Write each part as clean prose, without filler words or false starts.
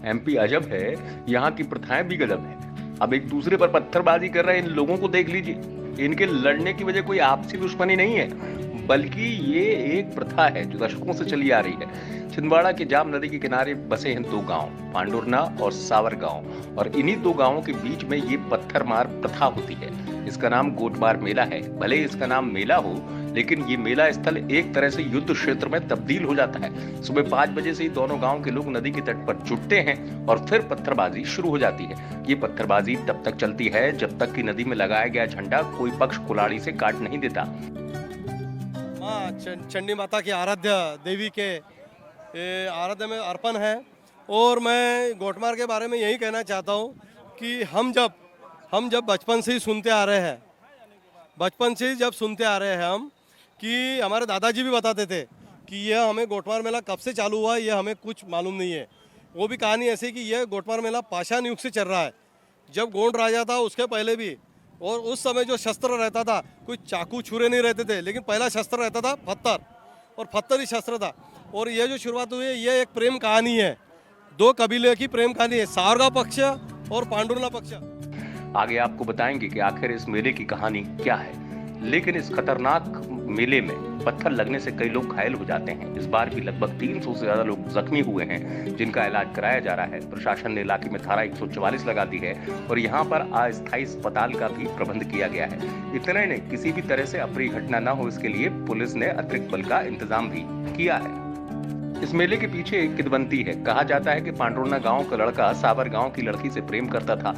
MP अजब है, यहाँ की प्रथाएं भी गजब है। अब एक दूसरे पर पत्थरबाजी कर रहे इन लोगों को देख लीजिए। इनके लड़ने की वजह कोई आपसी दुश्मनी नहीं है, बल्कि ये एक प्रथा है जो दशकों से चली आ रही है। छिंदवाड़ा के जाम नदी के किनारे बसे हैं दो गांव, पांडुरना और सावर गांव, और इन्हीं दो गांवों के बीच में ये पत्थरमार प्रथा होती है। इसका नाम गोटबार मेला है। भले ही इसका नाम मेला हो, लेकिन ये मेला स्थल एक तरह से युद्ध क्षेत्र में तब्दील हो जाता है। सुबह 5 बजे से ही दोनों गांव के लोग नदी के तट पर जुटते हैं और फिर पत्थरबाजी शुरू हो जाती है। ये पत्थरबाजी तब तक चलती है जब तक कि नदी में लगाया गया झंडा कोई पक्ष कुल्हाड़ी से काट नहीं देता। माँ चंडी माता की आराध्य देवी के आराध्य में अर्पण है। और मैं गोटमार के बारे में यही कहना चाहता हूँ कि हम जब बचपन से ही सुनते आ रहे हैं, बचपन से ही जब सुनते आ रहे हैं हम, कि हमारे दादाजी भी बताते थे कि यह हमें गोटमार मेला कब से चालू हुआ यह हमें कुछ मालूम नहीं है। वो भी कहानी ऐसी कि यह गोटमार मेला पाषाण युग से चल रहा है, जब गोंड राजा था उसके पहले भी। और उस समय जो शस्त्र रहता था, कोई चाकू छुरे नहीं रहते थे, लेकिन पहला शस्त्र रहता था पत्थर, और पत्थर ही शस्त्र था। और ये जो शुरुआत हुई है, ये एक प्रेम कहानी है, दो कबीले की प्रेम कहानी है, सावरगांव पक्ष और पांडुरना पक्ष। आगे आपको बताएंगे कि आखिर इस मेले की कहानी क्या है। लेकिन इस खतरनाक मेले में पत्थर लगने से कई लोग घायल हो जाते हैं। इस बार भी लगभग 300 से ज्यादा लोग जख्मी हुए हैं, जिनका इलाज कराया जा रहा है। प्रशासन ने इलाके में धारा 144 लगा दी है और यहाँ पर अस्थायी अस्पताल का भी प्रबंध किया गया है। इतना ही नहीं, किसी भी तरह से अप्रिय घटना न हो, इसके लिए पुलिस ने अतिरिक्त बल का इंतजाम भी किया है। इस मेले के पीछे एक किंवदंती है। कहा जाता है कि पांडुरना गांव का लड़का सावर गांव की लड़की से प्रेम करता था।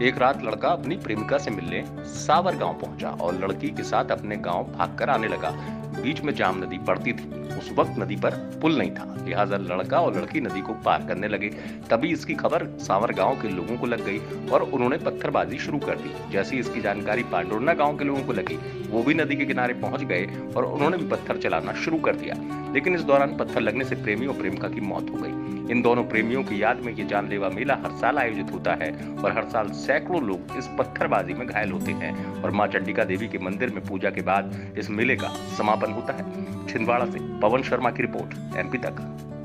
एक रात लड़का अपनी प्रेमिका से मिलने सावर गांव पहुंचा और लड़की के साथ अपने गांव भागकर आने लगा। बीच में जाम नदी पड़ती थी। उस वक्त नदी पर पुल नहीं था, लिहाजा लड़का और लड़की नदी को पार करने लगे। तभी इसकी खबर सावर गांव के लोगों को लग गई और उन्होंने पत्थरबाजी शुरू कर दी। जैसी इसकी जानकारी पांडुरना गांव के लोगों को लगी, वो भी नदी के किनारे पहुंच गए और उन्होंने भी पत्थर चलाना शुरू कर दिया। लेकिन इस दौरान पत्थर लगने से प्रेमी और प्रेमिका की मौत हो गई। इन दोनों प्रेमियों की याद में ये जानलेवा मेला हर साल आयोजित होता है और हर साल सैकड़ों लोग इस पत्थरबाजी में घायल होते हैं और मां चंडिका देवी के मंदिर में पूजा के बाद इस मेले का समापन होता है। छिंदवाड़ा से पवन शर्मा की रिपोर्ट, एमपी तक।